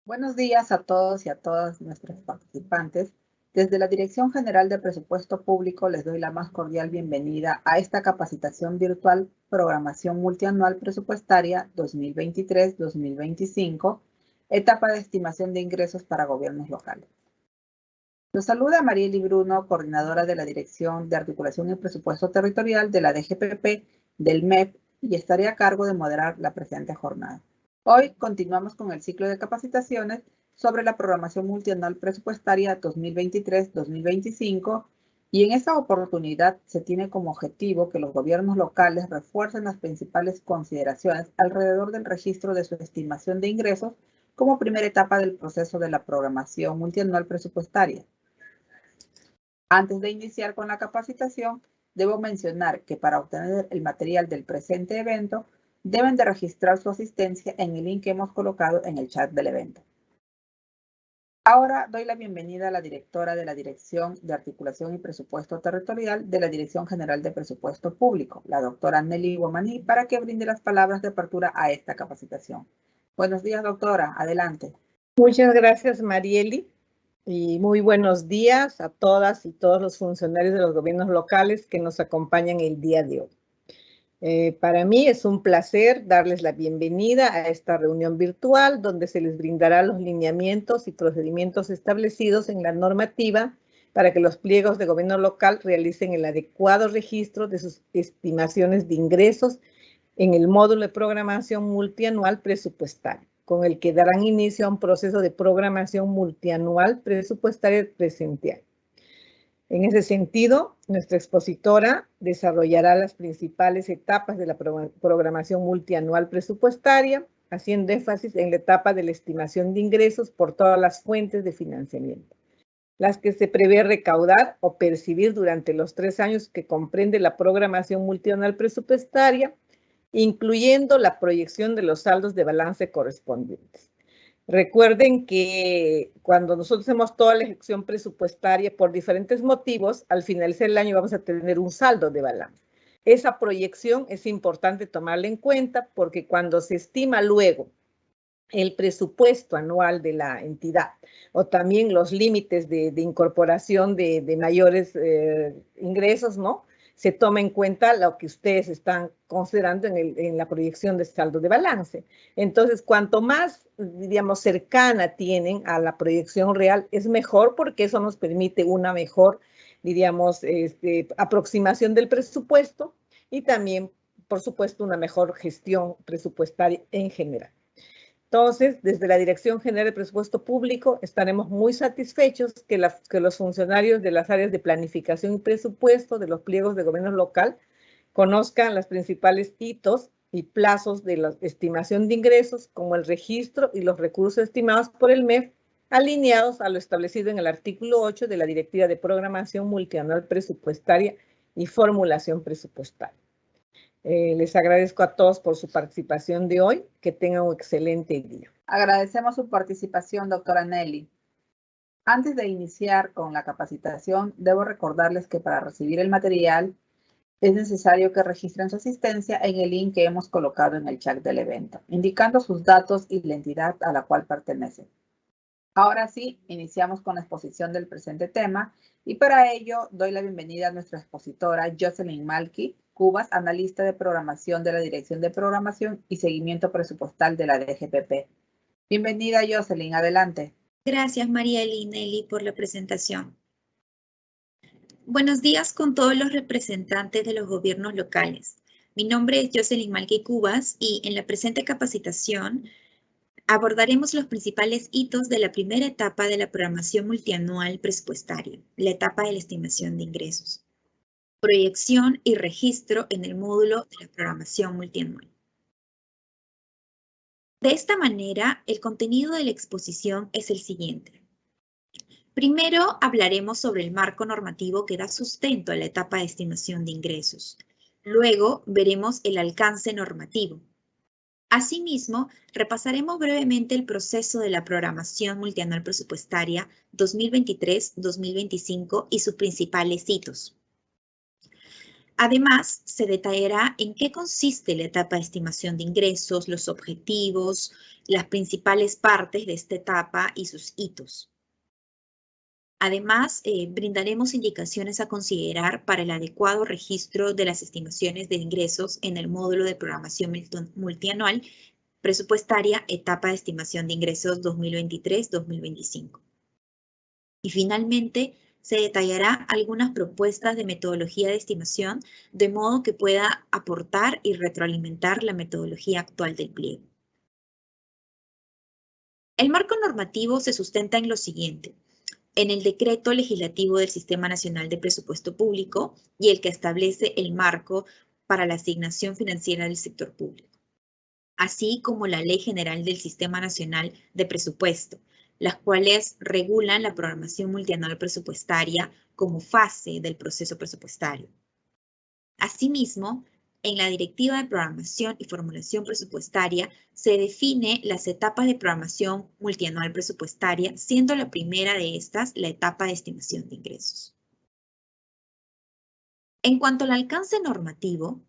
Buenos días a todos y a todas nuestros participantes. Desde la Dirección General de Presupuesto Público les doy la más cordial bienvenida a esta capacitación virtual Programación Multianual Presupuestaria 2023-2025, etapa de estimación de ingresos para gobiernos locales. Los saluda Marieli Bruno, coordinadora de la Dirección de Articulación y Presupuesto Territorial de la DGPP del MEP, y estaré a cargo de moderar la presente jornada. Hoy continuamos con el ciclo de capacitaciones sobre la programación multianual presupuestaria 2023-2025, y en esta oportunidad se tiene como objetivo que los gobiernos locales refuercen las principales consideraciones alrededor del registro de su estimación de ingresos como primera etapa del proceso de la programación multianual presupuestaria. Antes de iniciar con la capacitación, debo mencionar que para obtener el material del presente evento, deben de registrar su asistencia en el link que hemos colocado en el chat del evento. Ahora doy la bienvenida a la directora de la Dirección de Articulación y Presupuesto Territorial de la Dirección General de Presupuesto Público, la doctora Nelly Guamaní, para que brinde las palabras de apertura a esta capacitación. Buenos días, doctora. Adelante. Muchas gracias, Marieli. Y muy buenos días a todas y todos los funcionarios de los gobiernos locales que nos acompañan el día de hoy. Para mí es un placer darles la bienvenida a esta reunión virtual donde se les brindará los lineamientos y procedimientos establecidos en la normativa para que los pliegos de gobierno local realicen el adecuado registro de sus estimaciones de ingresos en el módulo de programación multianual presupuestaria, con el que darán inicio a un proceso de programación multianual presupuestaria presente año. En ese sentido, nuestra expositora desarrollará las principales etapas de la programación multianual presupuestaria, haciendo énfasis en la etapa de la estimación de ingresos por todas las fuentes de financiamiento, las que se prevé recaudar o percibir durante los 3 años que comprende la programación multianual presupuestaria, incluyendo la proyección de los saldos de balance correspondientes. Recuerden que cuando nosotros hacemos toda la ejecución presupuestaria por diferentes motivos, al finalizar el año vamos a tener un saldo de balance. Esa proyección es importante tomarla en cuenta porque cuando se estima luego el presupuesto anual de la entidad o también los límites de incorporación de mayores ingresos, ¿no? Se toma en cuenta lo que ustedes están considerando en la proyección de saldo de balance. Entonces, cuanto más, digamos, cercana tienen a la proyección real, es mejor porque eso nos permite una mejor, diríamos, aproximación del presupuesto y también, por supuesto, una mejor gestión presupuestaria en general. Entonces, desde la Dirección General de Presupuesto Público estaremos muy satisfechos que los funcionarios de las áreas de planificación y presupuesto de los pliegos de gobierno local conozcan los principales hitos y plazos de la estimación de ingresos, como el registro y los recursos estimados por el MEF, alineados a lo establecido en el artículo 8 de la Directiva de Programación Multianual Presupuestaria y Formulación Presupuestaria. Les agradezco a todos por su participación de hoy. Que tengan un excelente día. Agradecemos su participación, doctora Nelly. Antes de iniciar con la capacitación, debo recordarles que para recibir el material es necesario que registren su asistencia en el link que hemos colocado en el chat del evento, indicando sus datos y la entidad a la cual pertenecen. Ahora sí, iniciamos con la exposición del presente tema y para ello doy la bienvenida a nuestra expositora Jocelyn Malky Cubas, analista de programación de la Dirección de Programación y Seguimiento Presupuestal de la DGPP. Bienvenida, Jocelyn, adelante. Gracias, Marieli y Nelly, por la presentación. Buenos días con todos los representantes de los gobiernos locales. Mi nombre es Jocelyn Malky Cubas y en la presente capacitación abordaremos los principales hitos de la primera etapa de la programación multianual presupuestaria, la etapa de la estimación de ingresos, proyección y registro en el módulo de la programación multianual. De esta manera, el contenido de la exposición es el siguiente. Primero, hablaremos sobre el marco normativo que da sustento a la etapa de estimación de ingresos. Luego, veremos el alcance normativo. Asimismo, repasaremos brevemente el proceso de la programación multianual presupuestaria 2023-2025 y sus principales hitos. Además, se detallará en qué consiste la etapa de estimación de ingresos, los objetivos, las principales partes de esta etapa y sus hitos. Además, brindaremos indicaciones a considerar para el adecuado registro de las estimaciones de ingresos en el módulo de programación multianual presupuestaria, etapa de estimación de ingresos 2023-2025. Y finalmente, se detallará algunas propuestas de metodología de estimación de modo que pueda aportar y retroalimentar la metodología actual del pliego. El marco normativo se sustenta en lo siguiente: en el Decreto Legislativo del Sistema Nacional de Presupuesto Público y el que establece el marco para la asignación financiera del sector público, así como la Ley General del Sistema Nacional de Presupuesto, las cuales regulan la programación multianual presupuestaria como fase del proceso presupuestario. Asimismo, en la Directiva de Programación y Formulación Presupuestaria se define las etapas de programación multianual presupuestaria, siendo la primera de estas la etapa de estimación de ingresos. En cuanto al alcance normativo,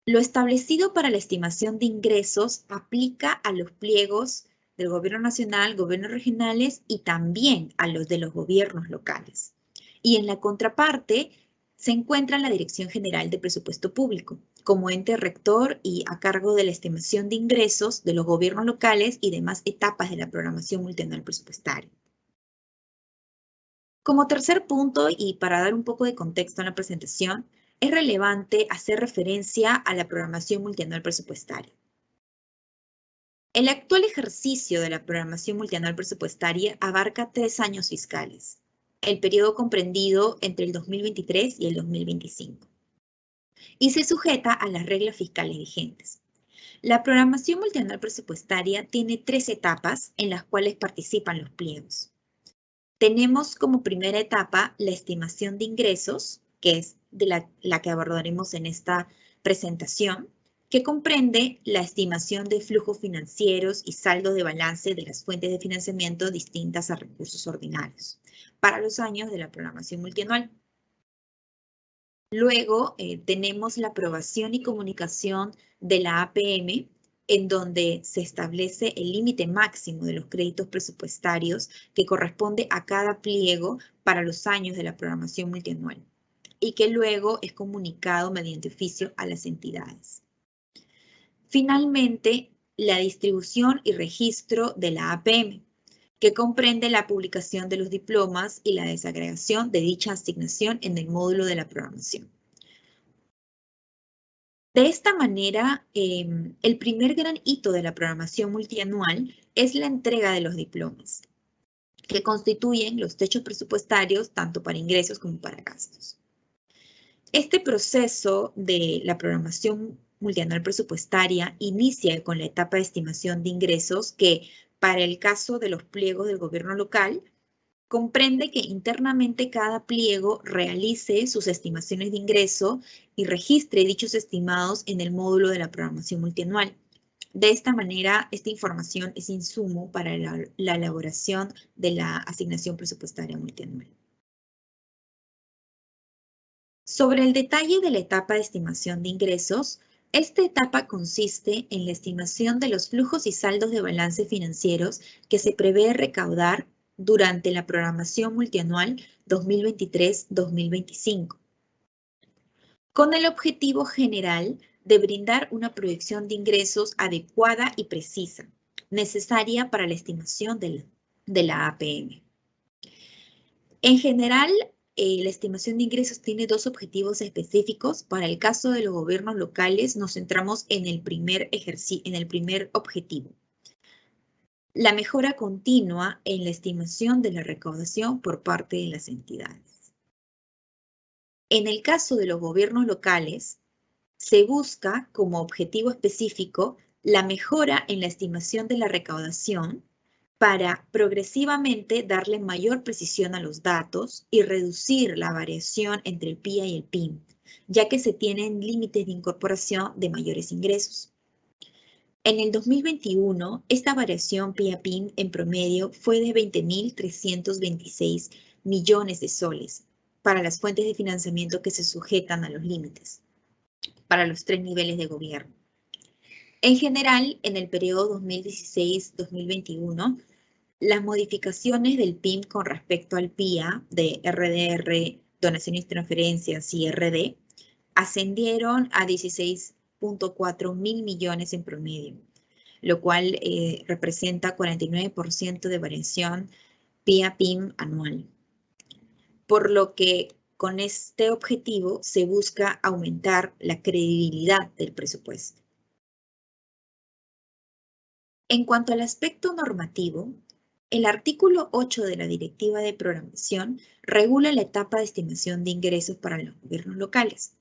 lo establecido para la estimación de ingresos aplica a los pliegos del Gobierno Nacional, gobiernos regionales y también a los de los gobiernos locales. Y en la contraparte se encuentra la Dirección General de Presupuesto Público, como ente rector y a cargo de la estimación de ingresos de los gobiernos locales y demás etapas de la programación multianual presupuestaria. Como tercer punto, y para dar un poco de contexto en la presentación, es relevante hacer referencia a la programación multianual presupuestaria. El actual ejercicio de la programación multianual presupuestaria abarca 3 años fiscales, el periodo comprendido entre el 2023 y el 2025, y se sujeta a las reglas fiscales vigentes. La programación multianual presupuestaria tiene 3 etapas en las cuales participan los pliegos. Tenemos como primera etapa la estimación de ingresos, que es de la que abordaremos en esta presentación, que comprende la estimación de flujos financieros y saldos de balance de las fuentes de financiamiento distintas a recursos ordinarios para los años de la programación multianual. Luego tenemos la aprobación y comunicación de la APM, en donde se establece el límite máximo de los créditos presupuestarios que corresponde a cada pliego para los años de la programación multianual y que luego es comunicado mediante oficio a las entidades. Finalmente, la distribución y registro de la APM, que comprende la publicación de los diplomas y la desagregación de dicha asignación en el módulo de la programación. De esta manera, el primer gran hito de la programación multianual es la entrega de los diplomas, que constituyen los techos presupuestarios tanto para ingresos como para gastos. Este proceso de la programación multianual presupuestaria inicia con la etapa de estimación de ingresos que, para el caso de los pliegos del gobierno local, comprende que internamente cada pliego realice sus estimaciones de ingreso y registre dichos estimados en el módulo de la programación multianual. De esta manera, esta información es insumo para la elaboración de la asignación presupuestaria multianual. Sobre el detalle de la etapa de estimación de ingresos, esta etapa consiste en la estimación de los flujos y saldos de balance financieros que se prevé recaudar durante la programación multianual 2023-2025, con el objetivo general de brindar una proyección de ingresos adecuada y precisa, necesaria para la estimación de la APM. En general, la estimación de ingresos tiene 2 objetivos específicos. Para el caso de los gobiernos locales, nos centramos en el primer objetivo: la mejora continua en la estimación de la recaudación por parte de las entidades. En el caso de los gobiernos locales, se busca como objetivo específico la mejora en la estimación de la recaudación para progresivamente darle mayor precisión a los datos y reducir la variación entre el PIA y el PIM, ya que se tienen límites de incorporación de mayores ingresos. En el 2021, esta variación PIA-PIM en promedio fue de 20.326 millones de soles, para las fuentes de financiamiento que se sujetan a los límites, para los 3 niveles de gobierno. En general, en el periodo 2016-2021, las modificaciones del PIM con respecto al PIA de RDR, donaciones y transferencias y RD, ascendieron a 16.4 mil millones en promedio, lo cual representa 49% de variación PIA-PIM anual. Por lo que con este objetivo se busca aumentar la credibilidad del presupuesto. En cuanto al aspecto normativo, el artículo 8 de la Directiva de Programación regula la etapa de estimación de ingresos para los gobiernos locales,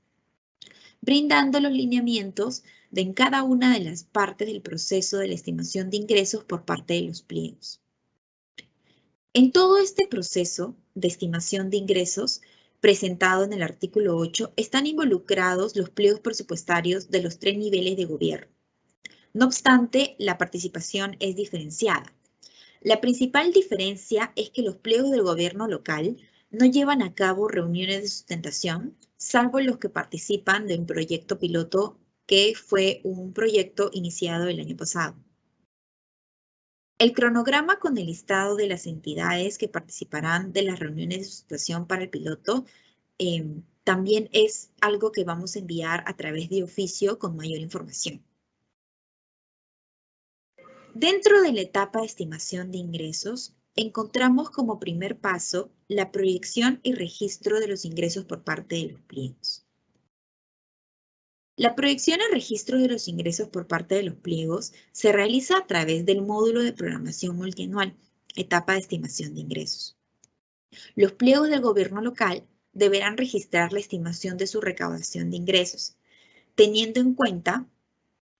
brindando los lineamientos de en cada una de las partes del proceso de la estimación de ingresos por parte de los pliegos. En todo este proceso de estimación de ingresos presentado en el artículo 8 están involucrados los pliegos presupuestarios de los 3 niveles de gobierno. No obstante, la participación es diferenciada. La principal diferencia es que los pliegos del gobierno local no llevan a cabo reuniones de sustentación, salvo los que participan de un proyecto piloto que fue un proyecto iniciado el año pasado. El cronograma con el listado de las entidades que participarán de las reuniones de sustentación para el piloto también es algo que vamos a enviar a través de oficio con mayor información. Dentro de la etapa de estimación de ingresos, encontramos como primer paso la proyección y registro de los ingresos por parte de los pliegos. La proyección y registro de los ingresos por parte de los pliegos se realiza a través del módulo de programación multianual, etapa de estimación de ingresos. Los pliegos del gobierno local deberán registrar la estimación de su recaudación de ingresos, teniendo en cuenta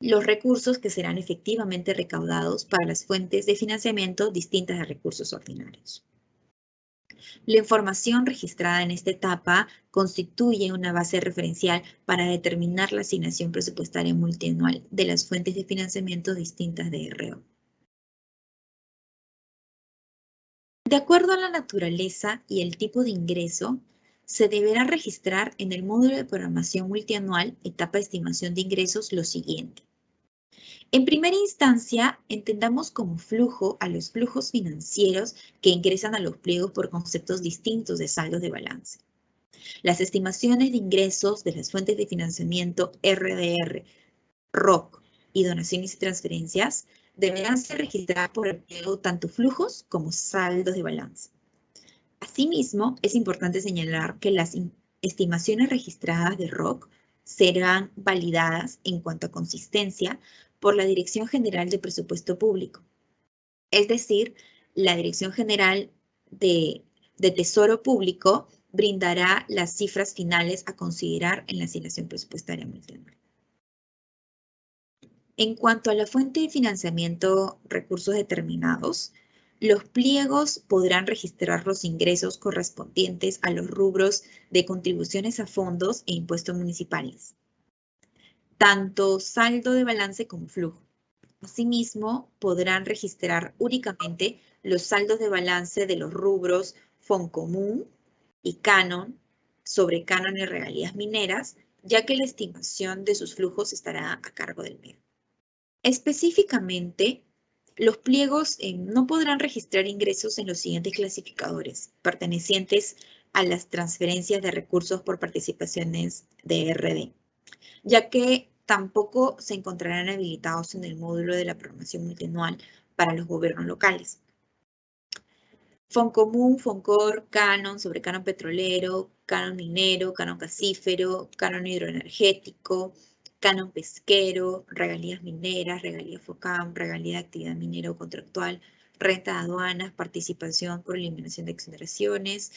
los recursos que serán efectivamente recaudados para las fuentes de financiamiento distintas de recursos ordinarios. La información registrada en esta etapa constituye una base referencial para determinar la asignación presupuestaria multianual de las fuentes de financiamiento distintas de RO. De acuerdo a la naturaleza y el tipo de ingreso, se deberá registrar en el módulo de programación multianual, etapa de estimación de ingresos, lo siguiente. En primera instancia, entendamos como flujo a los flujos financieros que ingresan a los pliegos por conceptos distintos de saldos de balance. Las estimaciones de ingresos de las fuentes de financiamiento RDR, ROC y donaciones y transferencias deberán ser registradas por el pliego tanto flujos como saldos de balance. Asimismo, es importante señalar que las estimaciones registradas de ROC serán validadas en cuanto a consistencia por la Dirección General de Presupuesto Público. Es decir, la Dirección General de Tesoro Público brindará las cifras finales a considerar en la asignación presupuestaria multianual. En cuanto a la fuente de financiamiento recursos determinados, los pliegos podrán registrar los ingresos correspondientes a los rubros de contribuciones a fondos e impuestos municipales, tanto saldo de balance como flujo. Asimismo, podrán registrar únicamente los saldos de balance de los rubros Foncomún y Canon sobre Canon y regalías mineras, ya que la estimación de sus flujos estará a cargo del MEF. Específicamente, los pliegos no podrán registrar ingresos en los siguientes clasificadores, pertenecientes a las transferencias de recursos por participaciones de RD, ya que tampoco se encontrarán habilitados en el módulo de la programación multianual para los gobiernos locales. Foncomún, Foncor, Canon, sobre Canon petrolero, Canon minero, Canon gasífero, Canon hidroenergético, Canon pesquero, regalías mineras, regalías FOCAM, regalía de actividad minera o contractual, renta de aduanas, participación por eliminación de exoneraciones,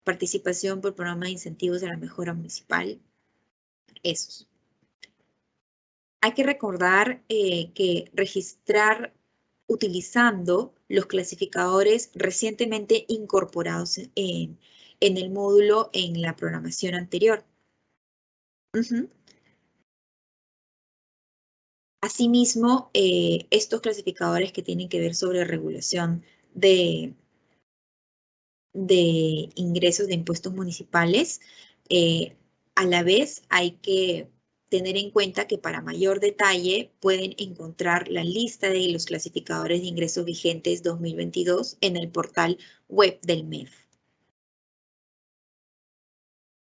participación por programa de incentivos de la mejora municipal, esos. Hay que recordar que registrar utilizando los clasificadores recientemente incorporados en el módulo en la programación anterior. Asimismo, estos clasificadores que tienen que ver sobre regulación de de ingresos de impuestos municipales. A la vez hay que tener en cuenta que para mayor detalle pueden encontrar la lista de los clasificadores de ingresos vigentes 2022 en el portal web del MEF.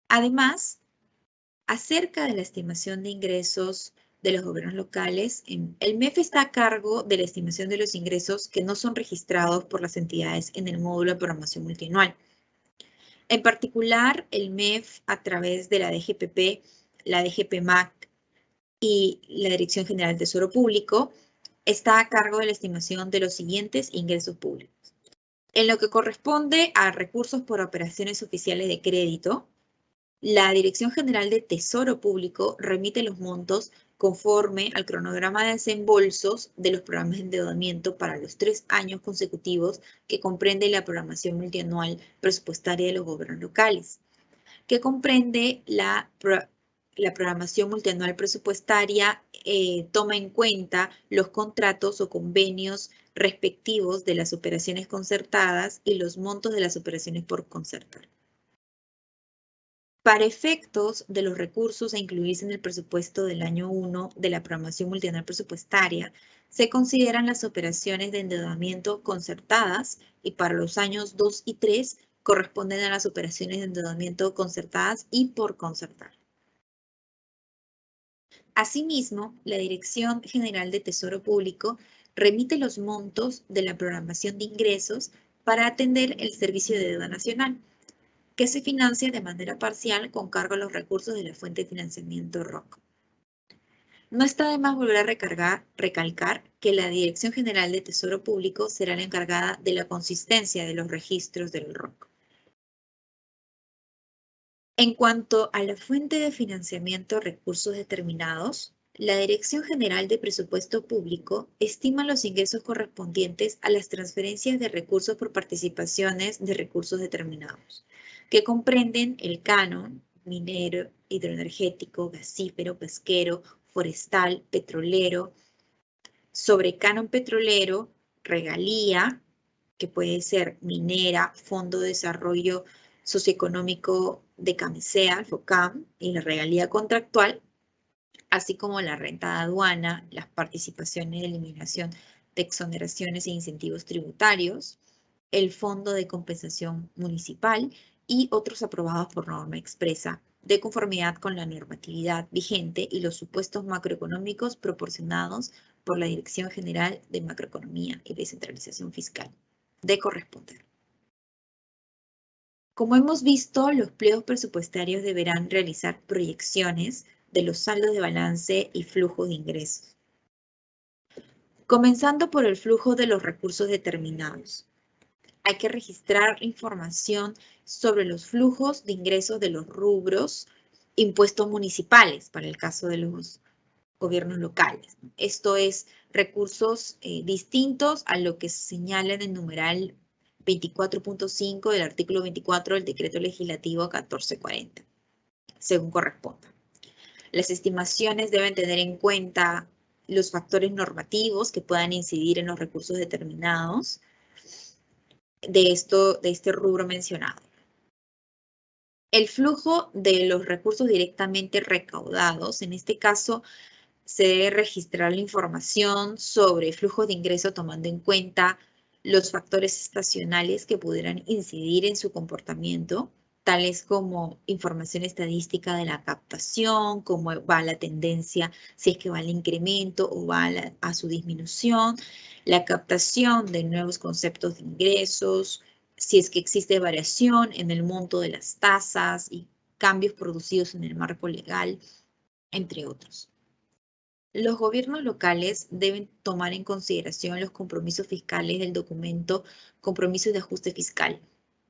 Además, acerca de la estimación de ingresos de los gobiernos locales, el MEF está a cargo de la estimación de los ingresos que no son registrados por las entidades en el módulo de programación multianual. En particular, el MEF, a través de la DGPP, la DGPMAC y la Dirección General del Tesoro Público, está a cargo de la estimación de los siguientes ingresos públicos. En lo que corresponde a recursos por operaciones oficiales de crédito, la Dirección General de Tesoro Público remite los montos conforme al cronograma de desembolsos de los programas de endeudamiento para los 3 años consecutivos que comprende la programación multianual presupuestaria de los gobiernos locales, que comprende la programación multianual presupuestaria, toma en cuenta los contratos o convenios respectivos de las operaciones concertadas y los montos de las operaciones por concertar. Para efectos de los recursos a incluirse en el presupuesto del año 1 de la programación multianual presupuestaria, se consideran las operaciones de endeudamiento concertadas y para los años 2 y 3 corresponden a las operaciones de endeudamiento concertadas y por concertar. Asimismo, la Dirección General de Tesoro Público remite los montos de la programación de ingresos para atender el servicio de deuda nacional, que se financia de manera parcial con cargo a los recursos de la fuente de financiamiento ROC. No está de más volver a recalcar que la Dirección General de Tesoro Público será la encargada de la consistencia de los registros del ROC. En cuanto a la fuente de financiamiento recursos determinados, la Dirección General de Presupuesto Público estima los ingresos correspondientes a las transferencias de recursos por participaciones de recursos determinados, que comprenden el canon minero, hidroenergético, gasífero, pesquero, forestal, petrolero, sobre canon petrolero, regalía, que puede ser minera, Fondo de Desarrollo Socioeconómico de Camisea, FOCAM, y la regalía contractual, así como la renta de aduana, las participaciones de eliminación de exoneraciones e incentivos tributarios, el Fondo de Compensación Municipal y otros aprobados por norma expresa, de conformidad con la normatividad vigente y los supuestos macroeconómicos proporcionados por la Dirección General de Macroeconomía y Descentralización Fiscal, de corresponder. Como hemos visto, los pliegos presupuestarios deberán realizar proyecciones de los saldos de balance y flujos de ingresos. Comenzando por el flujo de los recursos determinados. Hay que registrar información sobre los flujos de ingresos de los rubros impuestos municipales, para el caso de los gobiernos locales. Esto es recursos distintos a lo que se señala en el numeral 24.5 del artículo 24 del Decreto Legislativo 1440, según corresponda. Las estimaciones deben tener en cuenta los factores normativos que puedan incidir en los recursos determinados de este rubro mencionado. El flujo de los recursos directamente recaudados, en este caso, se debe registrar la información sobre flujo de ingreso tomando en cuenta los factores estacionales que pudieran incidir en su comportamiento, tales como información estadística de la captación, cómo va la tendencia, si es que va al incremento o va a su disminución, la captación de nuevos conceptos de ingresos, si es que existe variación en el monto de las tasas y cambios producidos en el marco legal, entre otros. Los gobiernos locales deben tomar en consideración los compromisos fiscales del documento Compromisos de Ajuste Fiscal,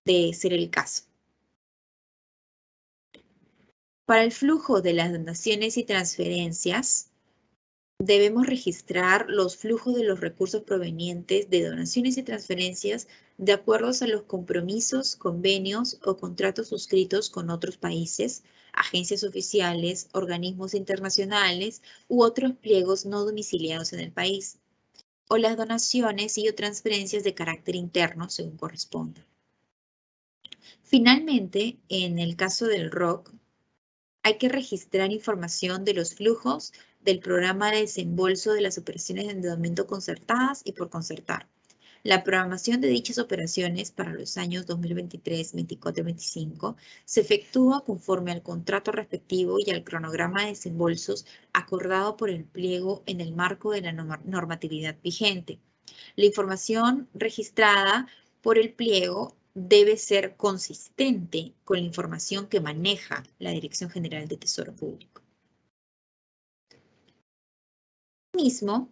de ser el caso. Para el flujo de las donaciones y transferencias, debemos registrar los flujos de los recursos provenientes de donaciones y transferencias de acuerdo a los compromisos, convenios o contratos suscritos con otros países, agencias oficiales, organismos internacionales u otros pliegos no domiciliados en el país, o las donaciones y o transferencias de carácter interno según corresponda. Finalmente, en el caso del ROC, hay que registrar información de los flujos del programa de desembolso de las operaciones de endeudamiento concertadas y por concertar. La programación de dichas operaciones para los años 2023, 24 y 25 se efectúa conforme al contrato respectivo y al cronograma de desembolsos acordado por el pliego en el marco de la normatividad vigente. La información registrada por el pliego debe ser consistente con la información que maneja la Dirección General de Tesoro Público. Asimismo,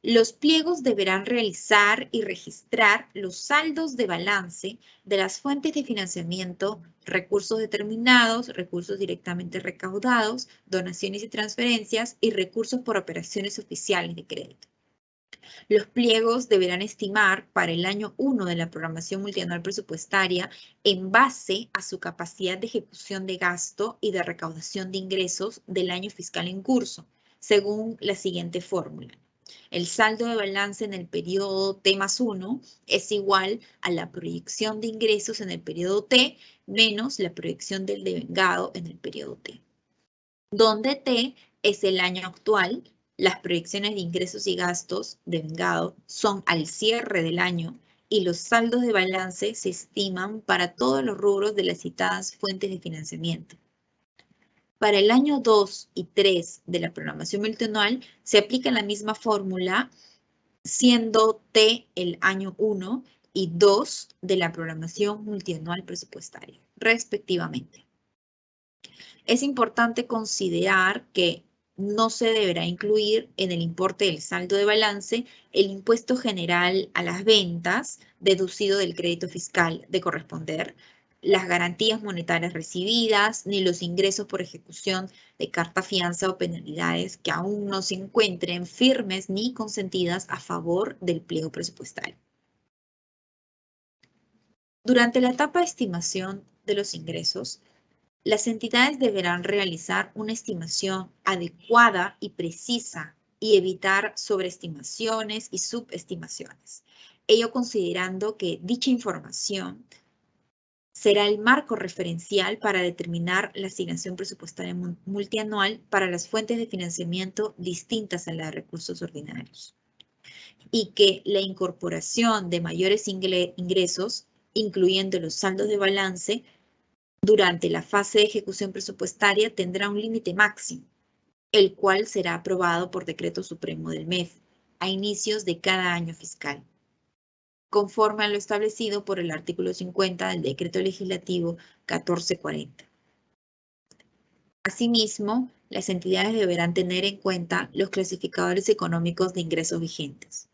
los pliegos deberán realizar y registrar los saldos de balance de las fuentes de financiamiento, recursos determinados, recursos directamente recaudados, donaciones y transferencias y recursos por operaciones oficiales de crédito. Los pliegos deberán estimar para el año 1 de la programación multianual presupuestaria en base a su capacidad de ejecución de gasto y de recaudación de ingresos del año fiscal en curso, según la siguiente fórmula. El saldo de balance en el periodo T+1 es igual a la proyección de ingresos en el periodo T menos la proyección del devengado en el periodo T, donde T es el año actual. Las proyecciones de ingresos y gastos devengado son al cierre del año y los saldos de balance se estiman para todos los rubros de las citadas fuentes de financiamiento. Para el año 2 y 3 de la programación multianual se aplica la misma fórmula, siendo T el año 1 y 2 de la programación multianual presupuestaria, respectivamente. Es importante considerar que no se deberá incluir en el importe del saldo de balance el impuesto general a las ventas deducido del crédito fiscal de corresponder, las garantías monetarias recibidas, ni los ingresos por ejecución de carta fianza o penalidades que aún no se encuentren firmes ni consentidas a favor del pliego presupuestario. Durante la etapa de estimación de los ingresos, las entidades deberán realizar una estimación adecuada y precisa y evitar sobreestimaciones y subestimaciones, ello considerando que dicha información será el marco referencial para determinar la asignación presupuestaria multianual para las fuentes de financiamiento distintas a las de recursos ordinarios, y que la incorporación de mayores ingresos, incluyendo los saldos de balance, durante la fase de ejecución presupuestaria tendrá un límite máximo, el cual será aprobado por decreto supremo del MEF a inicios de cada año fiscal, conforme a lo establecido por el artículo 50 del Decreto Legislativo 1440. Asimismo, las entidades deberán tener en cuenta los clasificadores económicos de ingresos vigentes.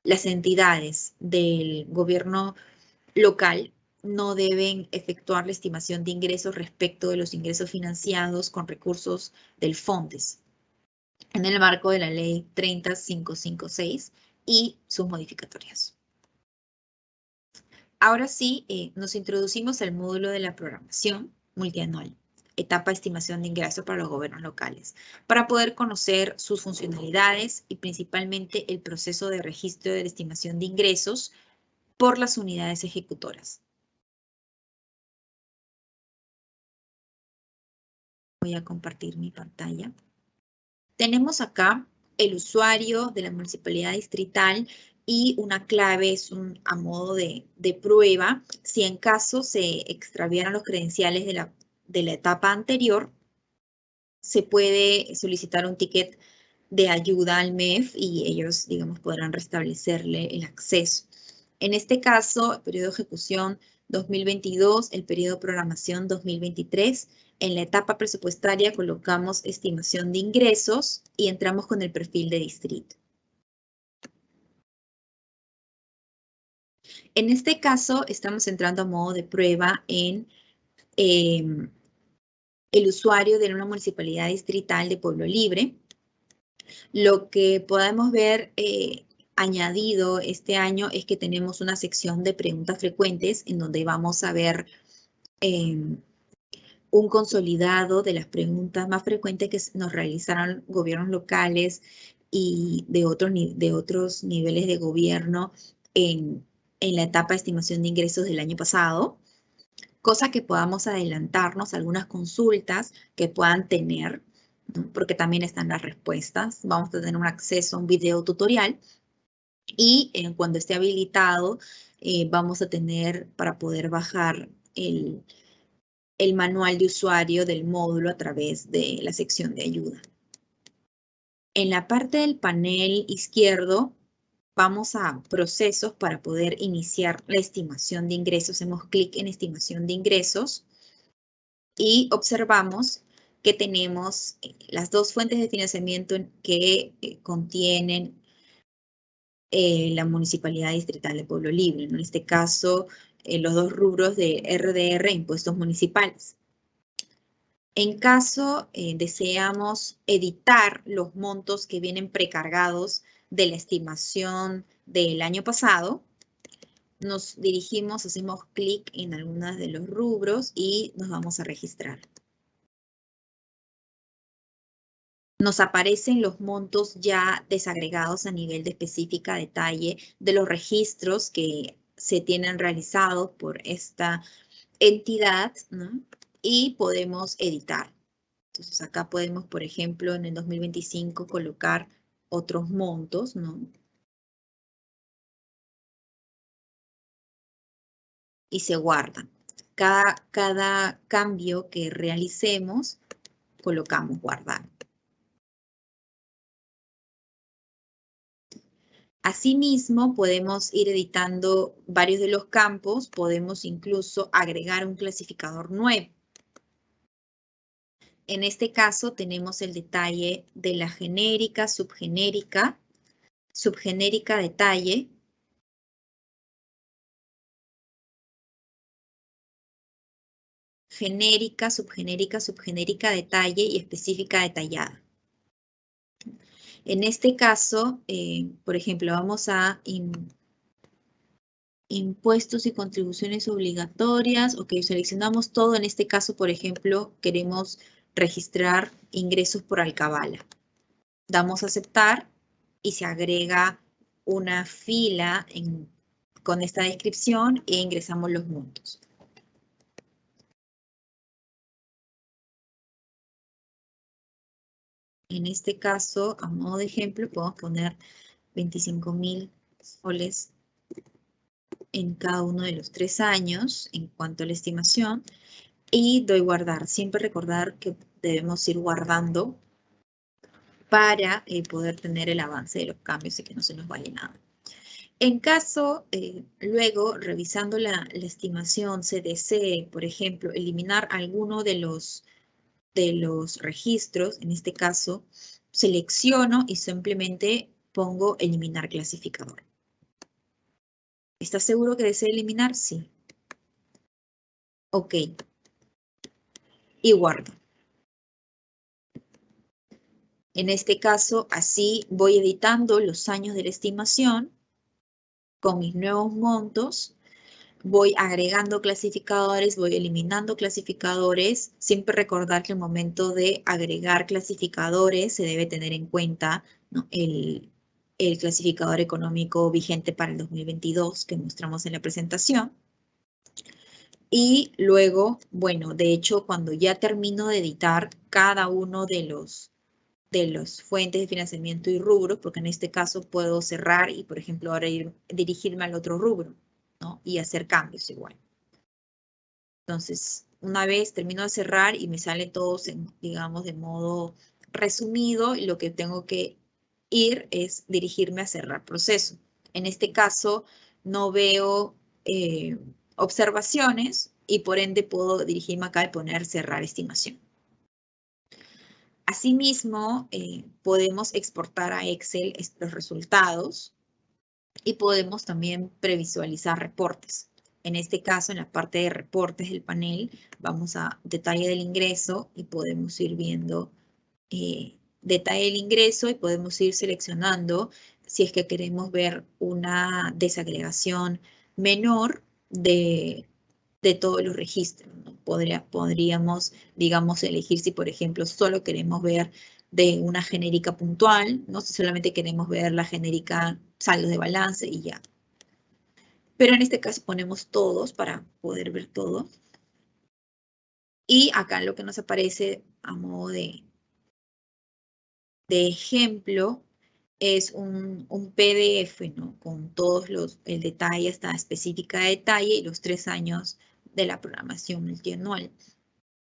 Las entidades del gobierno local no deben efectuar la estimación de ingresos respecto de los ingresos financiados con recursos del FONDES en el marco de la Ley 30556 y sus modificatorias. Ahora sí, nos introducimos al módulo de la programación multianual, etapa de estimación de ingresos para los gobiernos locales, para poder conocer sus funcionalidades y principalmente el proceso de registro de la estimación de ingresos por las unidades ejecutoras. Voy a compartir mi pantalla. Tenemos acá el usuario de la municipalidad distrital y una clave es a modo de prueba. Si en caso se extraviaran los credenciales de la etapa anterior, se puede solicitar un ticket de ayuda al MEF y ellos, digamos, podrán restablecerle el acceso. En este caso, el periodo de ejecución 2022, el periodo de programación 2023. En la etapa presupuestaria colocamos estimación de ingresos y entramos con el perfil de distrito. En este caso, estamos entrando a modo de prueba en el usuario de una municipalidad distrital de Pueblo Libre. Lo que podemos ver añadido este año es que tenemos una sección de preguntas frecuentes en donde vamos a ver un consolidado de las preguntas más frecuentes que nos realizaron gobiernos locales y de otros niveles de gobierno en la etapa de estimación de ingresos del año pasado. cosa que podamos adelantarnos a algunas consultas que puedan tener, ¿no? Porque también están las respuestas. Vamos a tener un acceso a un video tutorial y cuando esté habilitado vamos a tener para poder bajar el manual de usuario del módulo a través de la sección de ayuda. En la parte del panel izquierdo vamos a procesos para poder iniciar la estimación de ingresos. Hacemos clic en estimación de ingresos y observamos que tenemos las dos fuentes de financiamiento que contienen la Municipalidad Distrital de Pueblo Libre, ¿no? En este caso, los dos rubros de RDR e impuestos municipales. En caso deseamos editar los montos que vienen precargados de la estimación del año pasado, nos dirigimos, hacemos clic en algunos de los rubros y nos vamos a registrar. Nos aparecen los montos ya desagregados a nivel de específica detalle de los registros que se tienen realizados por esta entidad, ¿no? Y podemos editar. Entonces acá podemos, por ejemplo, en el 2025 colocar otros montos, ¿no? Y se guardan. Cada cambio que realicemos, colocamos guardar. Asimismo, podemos ir editando varios de los campos, podemos incluso agregar un clasificador nuevo. En este caso tenemos el detalle de la genérica, subgenérica detalle, genérica, subgenérica detalle y específica detallada. En este caso, por ejemplo, vamos a impuestos y contribuciones obligatorias. Ok, seleccionamos todo. En este caso, por ejemplo, queremos registrar ingresos por alcabala. Damos a aceptar y se agrega una fila con esta descripción e ingresamos los montos. En este caso, a modo de ejemplo, podemos poner 25.000 soles en cada uno de los 3 años en cuanto a la estimación y doy guardar. Siempre recordar que debemos ir guardando para poder tener el avance de los cambios y que no se nos vaya nada. En caso, luego, revisando la estimación, se desee, por ejemplo, eliminar alguno de los registros, en este caso, selecciono y simplemente pongo eliminar clasificador. ¿Estás seguro que desea eliminar? Sí. Ok. Y guardo. En este caso, así voy editando los años de la estimación con mis nuevos montos. Voy agregando clasificadores, voy eliminando clasificadores. Siempre recordar que al momento de agregar clasificadores se debe tener en cuenta, ¿no?, el clasificador económico vigente para el 2022 que mostramos en la presentación. Y luego, bueno, de hecho, cuando ya termino de editar cada uno de los fuentes de financiamiento y rubros, porque en este caso puedo cerrar y, por ejemplo, ahora dirigirme al otro rubro, ¿no? Y hacer cambios igual. Entonces, una vez termino de cerrar y me sale todo, digamos, de modo resumido, y lo que tengo que ir es dirigirme a cerrar proceso. En este caso, no veo observaciones y por ende puedo dirigirme acá y poner cerrar estimación. Asimismo, podemos exportar a Excel los resultados y podemos también previsualizar reportes. En este caso, en la parte de reportes del panel, vamos a detalle del ingreso y podemos ir viendo detalle del ingreso y podemos ir seleccionando si es que queremos ver una desagregación menor de todos los registros, ¿no? Podríamos, digamos, elegir si, por ejemplo, solo queremos ver de una genérica puntual, ¿no? Si solamente queremos ver la genérica saldos de balance y ya. Pero en este caso ponemos todos para poder ver todo. Y acá lo que nos aparece a modo de ejemplo es un PDF, ¿no? Con todos el detalle, hasta específica de detalle y los 3 años de la programación multianual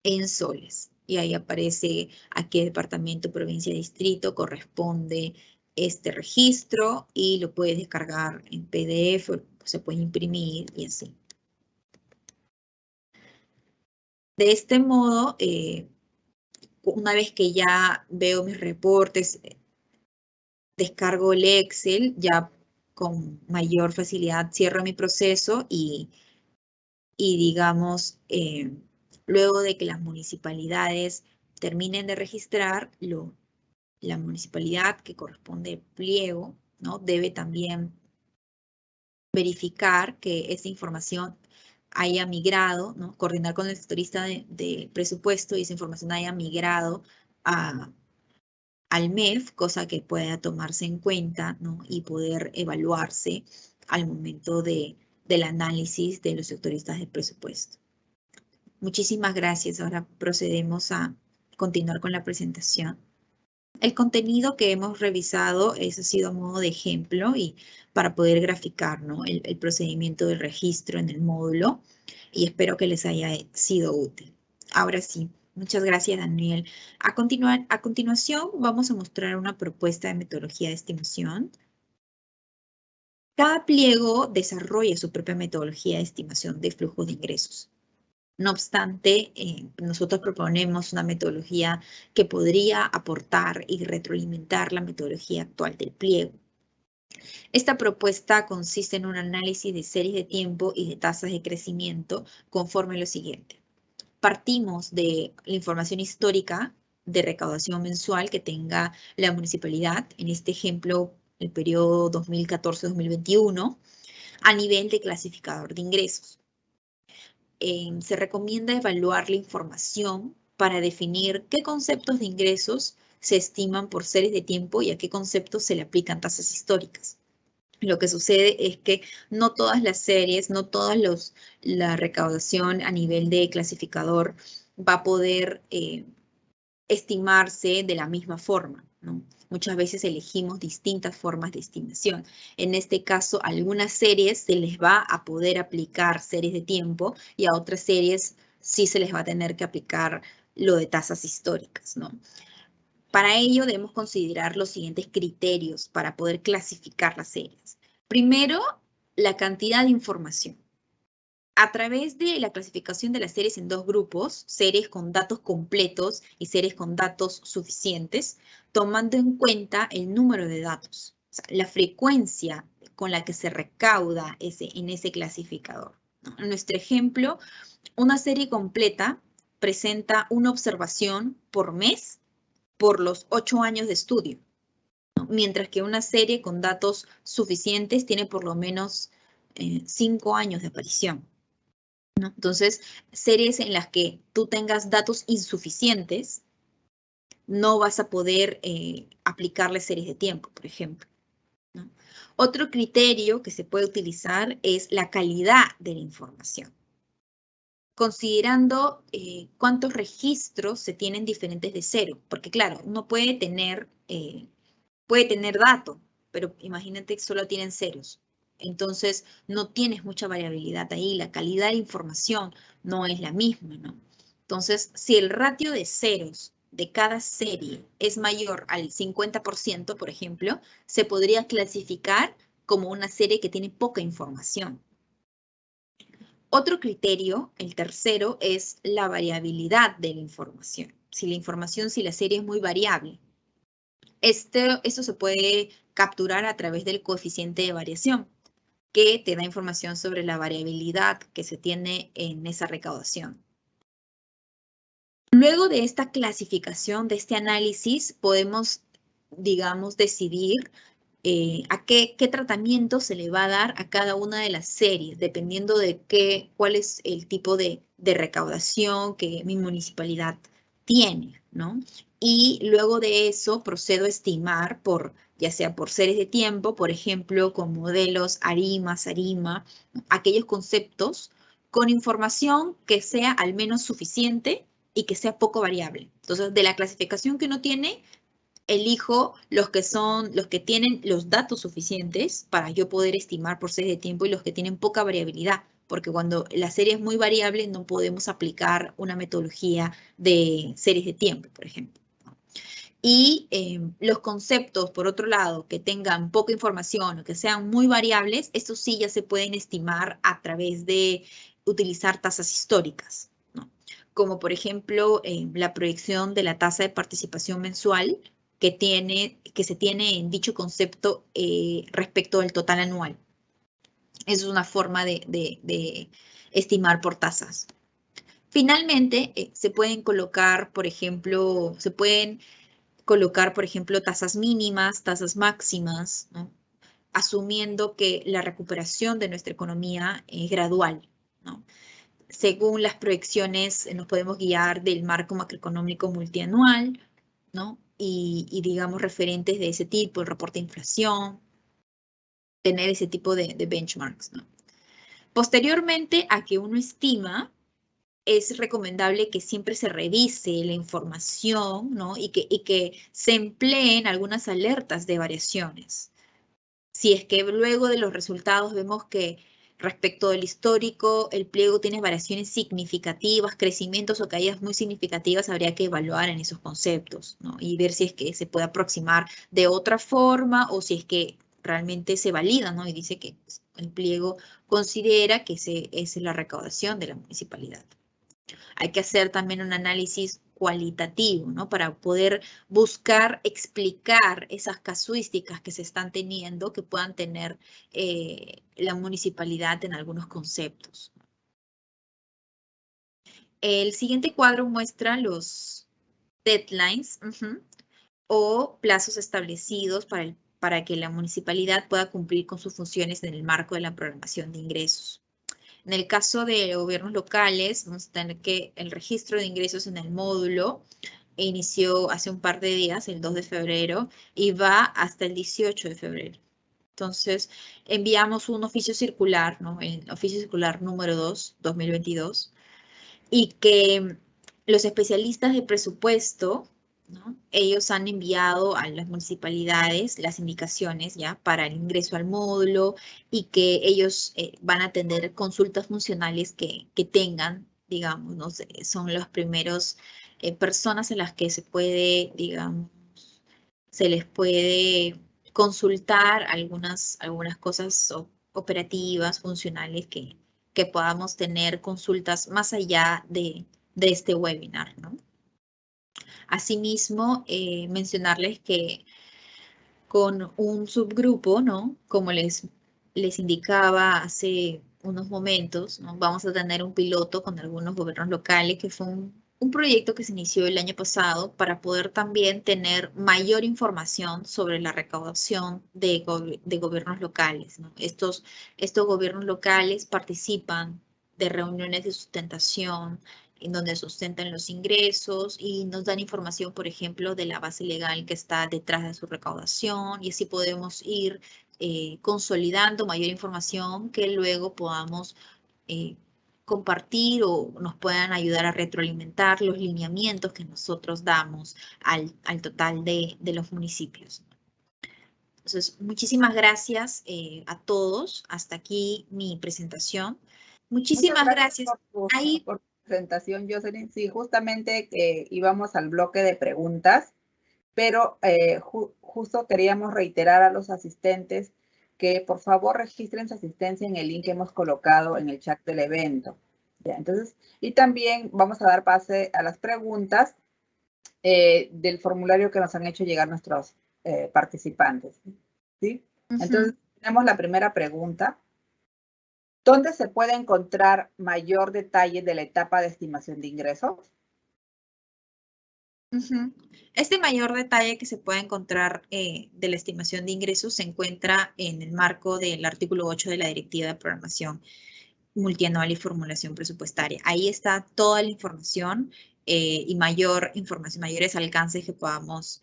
en soles. Y ahí aparece a qué departamento, provincia, distrito corresponde este registro y lo puedes descargar en PDF, se puede imprimir y así. De este modo, una vez que ya veo mis reportes, descargo el Excel, ya con mayor facilidad cierro mi proceso y digamos, luego de que las municipalidades terminen de registrar, la municipalidad que corresponde al pliego, ¿no? Debe también verificar que esa información haya migrado, ¿no? Coordinar con el sectorista de presupuesto y esa información haya migrado al MEF, cosa que pueda tomarse en cuenta, ¿no? Y poder evaluarse al momento del análisis de los sectoristas de presupuesto. Muchísimas gracias. Ahora procedemos a continuar con la presentación. El contenido que hemos revisado ha sido a modo de ejemplo y para poder graficar, ¿no? el procedimiento del registro en el módulo y espero que les haya sido útil. Ahora sí, muchas gracias, Daniel. A continuación vamos a mostrar una propuesta de metodología de estimación. Cada pliego desarrolla su propia metodología de estimación de flujos de ingresos. No obstante, nosotros proponemos una metodología que podría aportar y retroalimentar la metodología actual del pliego. Esta propuesta consiste en un análisis de series de tiempo y de tasas de crecimiento conforme lo siguiente. Partimos de la información histórica de recaudación mensual que tenga la municipalidad, en este ejemplo, el periodo 2014-2021, a nivel de clasificador de ingresos. Se recomienda evaluar la información para definir qué conceptos de ingresos se estiman por series de tiempo y a qué conceptos se le aplican tasas históricas. Lo que sucede es que no todas las series, no toda la recaudación a nivel de clasificador va a poder estimarse de la misma forma, ¿no? Muchas veces elegimos distintas formas de estimación. En este caso, a algunas series se les va a poder aplicar series de tiempo y a otras series sí se les va a tener que aplicar lo de tasas históricas, ¿no? Para ello debemos considerar los siguientes criterios para poder clasificar las series. Primero, la cantidad de información. A través de la clasificación de las series en dos grupos, series con datos completos y series con datos suficientes, tomando en cuenta el número de datos, o sea, la frecuencia con la que se recauda en ese clasificador, ¿no? En nuestro ejemplo, una serie completa presenta una observación por mes por los 8 años de estudio, ¿no? Mientras que una serie con datos suficientes tiene por lo menos 5 años de aparición, ¿no? Entonces, series en las que tú tengas datos insuficientes, no vas a poder aplicarle series de tiempo, por ejemplo, ¿no? Otro criterio que se puede utilizar es la calidad de la información, considerando cuántos registros se tienen diferentes de cero, porque claro, uno puede tener datos, pero imagínate que solo tienen ceros. Entonces, no tienes mucha variabilidad ahí, la calidad de información no es la misma, ¿no? Entonces, si el ratio de ceros de cada serie es mayor al 50%, por ejemplo, se podría clasificar como una serie que tiene poca información. Otro criterio, el tercero, es la variabilidad de la información. Si la serie es muy variable. Esto se puede capturar a través del coeficiente de variación, que te da información sobre la variabilidad que se tiene en esa recaudación. Luego de esta clasificación, de este análisis, podemos, digamos, decidir a qué tratamiento se le va a dar a cada una de las series, dependiendo de cuál es el tipo de recaudación que mi municipalidad tiene, ¿no? Y luego de eso procedo a estimar ya sea por series de tiempo, por ejemplo, con modelos ARIMA, SARIMA, aquellos conceptos con información que sea al menos suficiente y que sea poco variable. Entonces, de la clasificación que uno tiene, elijo los que tienen los datos suficientes para yo poder estimar por series de tiempo y los que tienen poca variabilidad, porque cuando la serie es muy variable no podemos aplicar una metodología de series de tiempo, por ejemplo. Y los conceptos, por otro lado, que tengan poca información o que sean muy variables, estos sí ya se pueden estimar a través de utilizar tasas históricas, ¿no? Como por ejemplo la proyección de la tasa de participación mensual que se tiene en dicho concepto respecto del total anual. Eso es una forma de estimar por tasas. Finalmente, se pueden colocar, por ejemplo, tasas mínimas, tasas máximas, ¿no? Asumiendo que la recuperación de nuestra economía es gradual, ¿no? Según las proyecciones, nos podemos guiar del marco macroeconómico multianual, ¿no? Y digamos, referentes de ese tipo, el reporte de inflación, tener ese tipo de benchmarks, ¿no? Posteriormente a que uno estima, es recomendable que siempre se revise la información, ¿no? Y que se empleen algunas alertas de variaciones. Si es que luego de los resultados vemos que respecto del histórico, el pliego tiene variaciones significativas, crecimientos o caídas muy significativas, habría que evaluar en esos conceptos, ¿no? Y ver si es que se puede aproximar de otra forma o si es que realmente se valida, ¿no? Y dice que el pliego considera que esa es la recaudación de la municipalidad. Hay que hacer también un análisis cualitativo, ¿no? Para poder buscar explicar esas casuísticas que se están teniendo, que puedan tener la municipalidad en algunos conceptos. El siguiente cuadro muestra los deadlines o plazos establecidos para que la municipalidad pueda cumplir con sus funciones en el marco de la programación de ingresos. En el caso de gobiernos locales, vamos a tener que el registro de ingresos en el módulo inició hace un par de días, el 2 de febrero, y va hasta el 18 de febrero. Entonces, enviamos un oficio circular, ¿no? El oficio circular número 2, 2022, y que los especialistas de presupuesto, ¿no? Ellos han enviado a las municipalidades las indicaciones ya para el ingreso al módulo y que ellos van a tener consultas funcionales que tengan, digamos, ¿no? Son los primeros personas en las que se puede, digamos, se les puede consultar algunas cosas operativas, funcionales que podamos tener consultas más allá de este webinar, ¿no? Asimismo, mencionarles que con un subgrupo, ¿no? Como les indicaba hace unos momentos, ¿no? Vamos a tener un piloto con algunos gobiernos locales, que fue un proyecto que se inició el año pasado para poder también tener mayor información sobre la recaudación de gobiernos locales, ¿no? Estos gobiernos locales participan de reuniones de sustentación, en donde sustentan los ingresos y nos dan información, por ejemplo, de la base legal que está detrás de su recaudación, y así podemos ir consolidando mayor información que luego podamos compartir o nos puedan ayudar a retroalimentar los lineamientos que nosotros damos al total de los municipios. Entonces, muchísimas gracias a todos. Hasta aquí mi presentación. Muchísimas gracias. Por tu presentación, Jocelyn. Sí, justamente íbamos al bloque de preguntas, pero justo queríamos reiterar a los asistentes que por favor registren su asistencia en el link que hemos colocado en el chat del evento. ¿Ya? Entonces, y también vamos a dar pase a las preguntas del formulario que nos han hecho llegar nuestros participantes. ¿Sí? Entonces, tenemos la primera pregunta. ¿Dónde se puede encontrar mayor detalle de la etapa de estimación de ingresos? Este mayor detalle que se puede encontrar de la estimación de ingresos se encuentra en el marco del artículo 8 de la Directiva de Programación Multianual y Formulación Presupuestaria. Ahí está toda la información y mayores alcances que podamos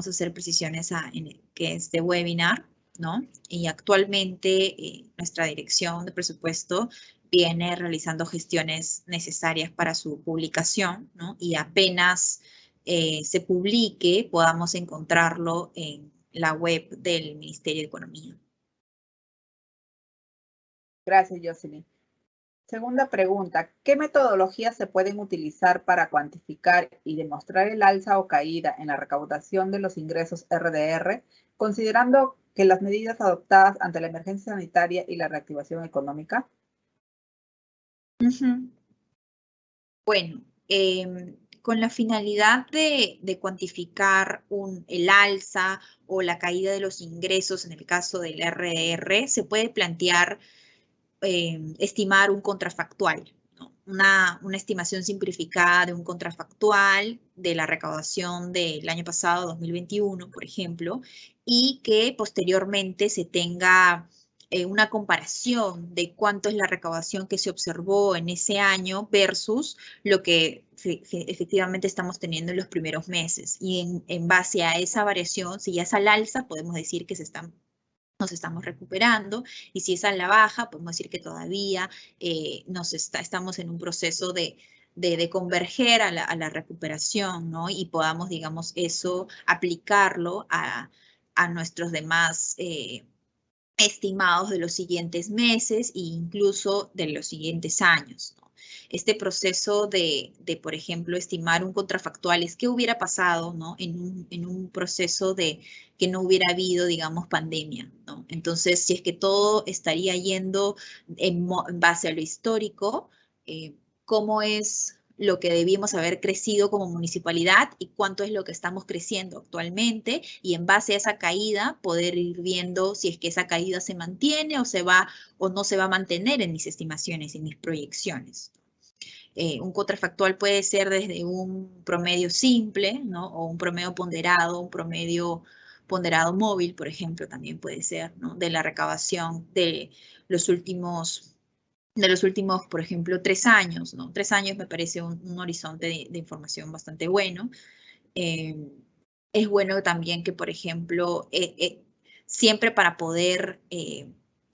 hacer precisiones en este webinar, ¿no? Y actualmente nuestra dirección de presupuesto viene realizando gestiones necesarias para su publicación, ¿no? Y apenas se publique, podamos encontrarlo en la web del Ministerio de Economía. Gracias, Jocelyn. Segunda pregunta, ¿qué metodologías se pueden utilizar para cuantificar y demostrar el alza o caída en la recaudación de los ingresos RDR, considerando que las medidas adoptadas ante la emergencia sanitaria y la reactivación económica? Bueno, con la finalidad de cuantificar el alza o la caída de los ingresos en el caso del RDR, se puede plantear estimar un contrafactual, ¿no? Una estimación simplificada de un contrafactual de la recaudación del año pasado, 2021, por ejemplo, y que posteriormente se tenga una comparación de cuánto es la recaudación que se observó en ese año versus lo que efectivamente estamos teniendo en los primeros meses. Y en base a esa variación, si ya es al alza, podemos decir que nos estamos recuperando, y si es a la baja, podemos decir que todavía estamos en un proceso de converger a la recuperación, ¿no? Y podamos, digamos, eso aplicarlo a nuestros demás estimados de los siguientes meses e incluso de los siguientes años, ¿no? Este proceso de, por ejemplo, estimar un contrafactual es qué hubiera pasado, ¿no? En un proceso de que no hubiera habido, digamos, pandemia, ¿no? Entonces, si es que todo estaría yendo en base a lo histórico, ¿cómo es lo que debíamos haber crecido como municipalidad y cuánto es lo que estamos creciendo actualmente? Y en base a esa caída, poder ir viendo si es que esa caída se mantiene o no se va a mantener en mis estimaciones, en mis proyecciones. Un contrafactual puede ser desde un promedio simple, ¿no? O un promedio ponderado móvil, por ejemplo, también puede ser, ¿no? De la recaudación de los últimos, por ejemplo, 3 años, ¿no? 3 años me parece un horizonte de información bastante bueno. Es bueno también que, por ejemplo, siempre para poder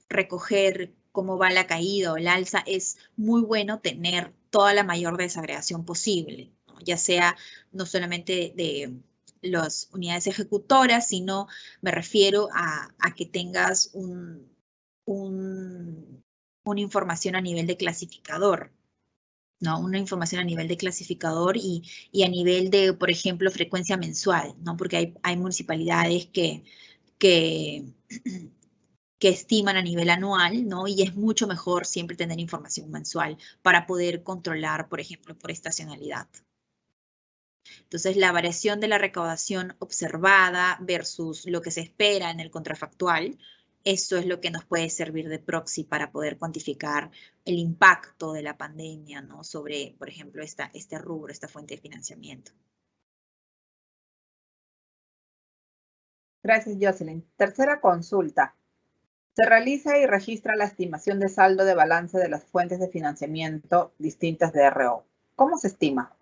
recoger cómo va la caída o el alza, es muy bueno tener toda la mayor desagregación posible, ¿no? Ya sea no solamente de las unidades ejecutoras, sino me refiero a que tengas una información a nivel de clasificador, ¿no? Una información a nivel de clasificador y a nivel de, por ejemplo, frecuencia mensual, ¿no? Porque hay municipalidades que estiman a nivel anual, ¿no? Y es mucho mejor siempre tener información mensual para poder controlar, por ejemplo, por estacionalidad. Entonces, la variación de la recaudación observada versus lo que se espera en el contrafactual, eso es lo que nos puede servir de proxy para poder cuantificar el impacto de la pandemia, ¿no? Sobre, por ejemplo, este rubro, esta fuente de financiamiento. Gracias, Jocelyn. Tercera consulta. Se realiza y registra la estimación de saldo de balance de las fuentes de financiamiento distintas de RO. ¿Cómo se estima?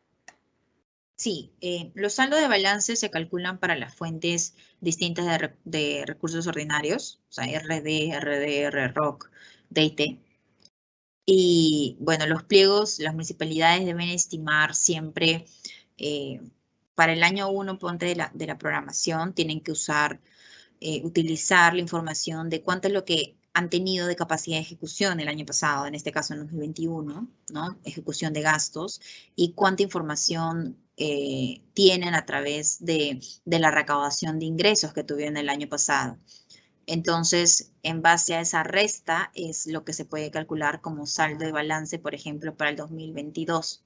Sí, los saldos de balance se calculan para las fuentes distintas de recursos ordinarios, o sea, RD, RDR, ROC, DIT. Y bueno, los pliegos, las municipalidades deben estimar siempre, para el año 1, ponte de la programación, tienen que utilizar la información de cuánto es lo que han tenido de capacidad de ejecución el año pasado, en este caso en 2021, ¿no? Ejecución de gastos, y cuánta información tienen a través de la recaudación de ingresos que tuvieron el año pasado. Entonces, en base a esa resta es lo que se puede calcular como saldo de balance, por ejemplo, para el 2022.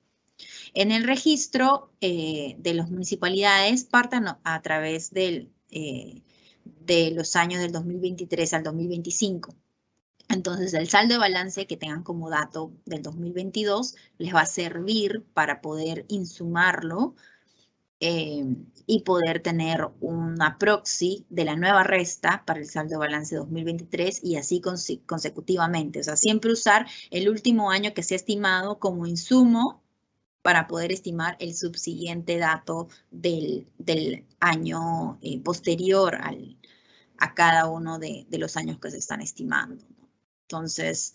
En el registro de las municipalidades partan a través de los años del 2023 al 2025. Entonces, el saldo de balance que tengan como dato del 2022 les va a servir para poder insumarlo y poder tener una proxy de la nueva resta para el saldo de balance 2023 y así consecutivamente. O sea, siempre usar el último año que se ha estimado como insumo para poder estimar el subsiguiente dato del año posterior a cada uno de los años que se están estimando, ¿no? Entonces,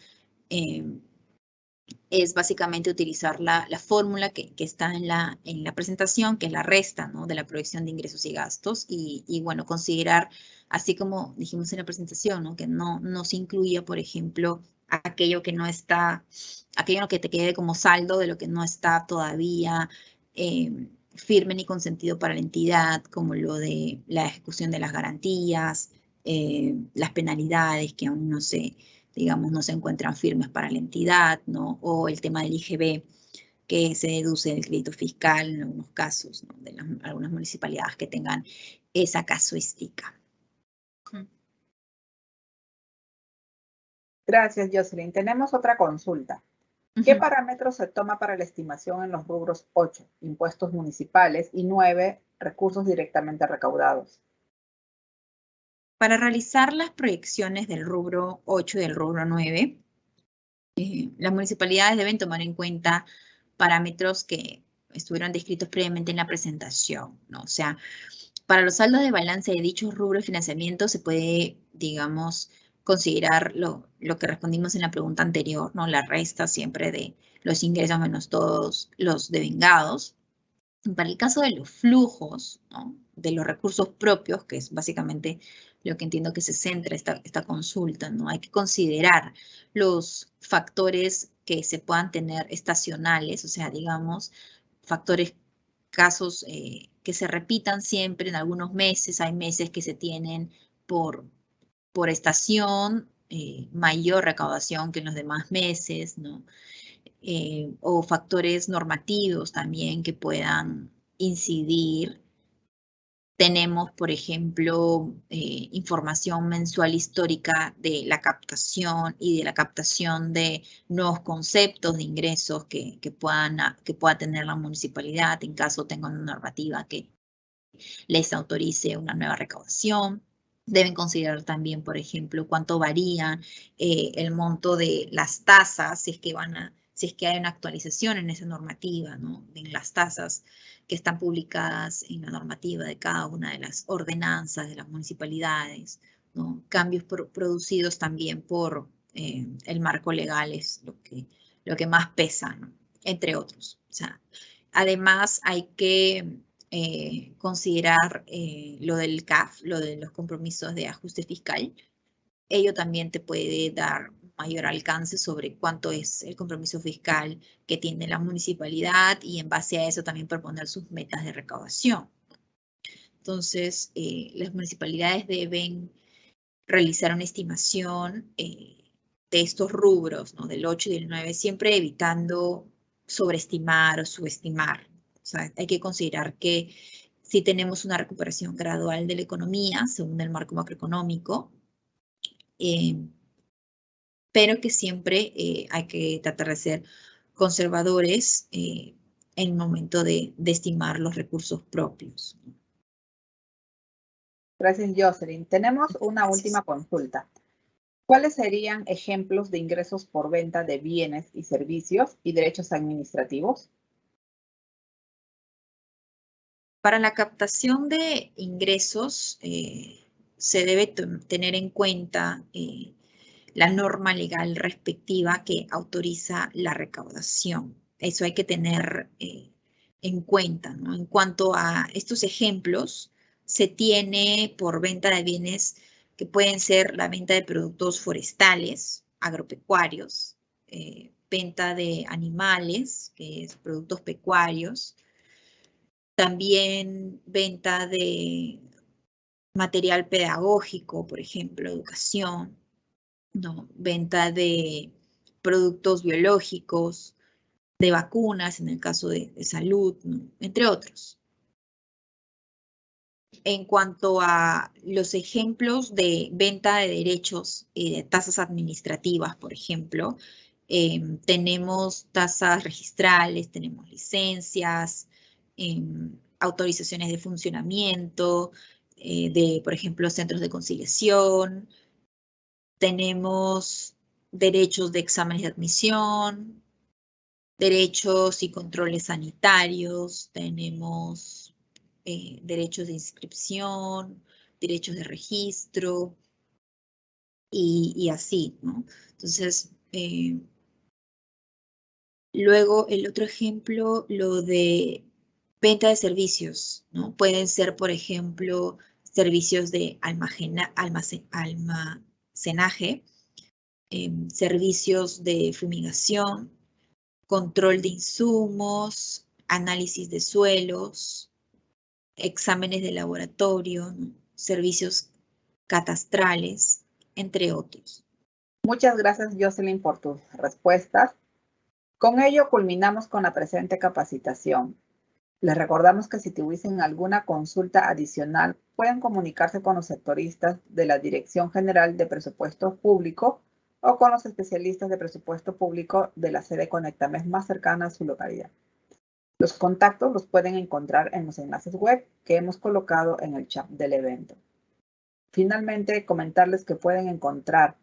es básicamente utilizar la fórmula que está en la presentación, que es la resta, ¿no?, de la proyección de ingresos y gastos, y bueno, considerar, así como dijimos en la presentación, ¿no?, que no se incluya, por ejemplo, aquello que no está, aquello que te quede como saldo de lo que no está todavía firme ni consentido para la entidad, como lo de la ejecución de las garantías, las penalidades que aún no se, digamos, no se encuentran firmes para la entidad, ¿no? O el tema del IGB, que se deduce del crédito fiscal en algunos casos, ¿no?, de algunas municipalidades que tengan esa casuística. Gracias, Jocelyn. Tenemos otra consulta. ¿Qué parámetros se toma para la estimación en los rubros 8, impuestos municipales, y 9, recursos directamente recaudados? Para realizar las proyecciones del rubro 8 y del rubro 9, las municipalidades deben tomar en cuenta parámetros que estuvieron descritos previamente en la presentación, ¿no? O sea, para los saldos de balance de dichos rubros de financiamiento se puede, digamos, considerar lo que respondimos en la pregunta anterior, ¿no?, la resta siempre de los ingresos menos todos los devengados. Para el caso de los flujos, ¿no?, de los recursos propios, que es básicamente lo que entiendo que se centra esta consulta, ¿no?, hay que considerar los factores que se puedan tener estacionales, o sea, digamos, factores, casos que se repitan siempre en algunos meses. Hay meses que se tienen por estación mayor recaudación que en los demás meses, ¿no? O factores normativos también que puedan incidir. Tenemos, por ejemplo, información mensual histórica de la captación y de la captación de nuevos conceptos de ingresos que pueda tener la municipalidad en caso tenga una normativa que les autorice una nueva recaudación. Deben considerar también, por ejemplo, cuánto varía el monto de las tasas, si es que hay una actualización en esa normativa, ¿no?, en las tasas que están publicadas en la normativa de cada una de las ordenanzas de las municipalidades, ¿no? Cambios producidos también por el marco legal es lo que más pesa, ¿no?, entre otros. O sea, además hay que considerar lo del CAF, lo de los compromisos de ajuste fiscal. Ello también te puede dar mayor alcance sobre cuánto es el compromiso fiscal que tiene la municipalidad y en base a eso también proponer sus metas de recaudación. Entonces, las municipalidades deben realizar una estimación de estos rubros, ¿no?, del 8 y del 9, siempre evitando sobreestimar o subestimar. O sea, hay que considerar que si tenemos una recuperación gradual de la economía, según el marco macroeconómico, pero que siempre hay que tratar de ser conservadores en el momento de estimar los recursos propios. Gracias, Jocelyn. Tenemos una última consulta. ¿Cuáles serían ejemplos de ingresos por venta de bienes y servicios y derechos administrativos? Para la captación de ingresos se debe tener en cuenta la norma legal respectiva que autoriza la recaudación. Eso hay que tener en cuenta, ¿no? En cuanto a estos ejemplos, se tiene por venta de bienes que pueden ser la venta de productos forestales, agropecuarios, venta de animales, que es productos pecuarios, también venta de material pedagógico, por ejemplo, educación, ¿no?, venta de productos biológicos, de vacunas en el caso de salud, ¿no?, entre otros. En cuanto a los ejemplos de venta de derechos y de tasas administrativas, por ejemplo, tenemos tasas registrales, tenemos licencias, autorizaciones de funcionamiento, por ejemplo, centros de conciliación, tenemos derechos de exámenes de admisión, derechos y controles sanitarios, tenemos derechos de inscripción, derechos de registro y así, ¿no? Entonces, Luego, el otro ejemplo, lo de venta de servicios, ¿no? Pueden ser, por ejemplo, servicios de almacenaje, servicios de fumigación, control de insumos, análisis de suelos, exámenes de laboratorio, ¿no? Servicios catastrales, entre otros. Muchas gracias, Jocelyn, por tus respuestas. Con ello culminamos con la presente capacitación. Les recordamos que si tuviesen alguna consulta adicional, pueden comunicarse con los sectoristas de la Dirección General de Presupuesto Público o con los especialistas de presupuesto público de la sede Conectames más cercana a su localidad. Los contactos los pueden encontrar en los enlaces web que hemos colocado en el chat del evento. Finalmente, comentarles que pueden encontrar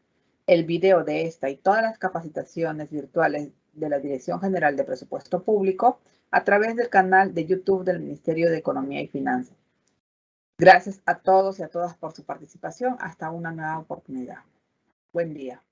el video de esta y todas las capacitaciones virtuales de la Dirección General de Presupuesto Público a través del canal de YouTube del Ministerio de Economía y Finanzas. Gracias a todos y a todas por su participación. Hasta una nueva oportunidad. Buen día.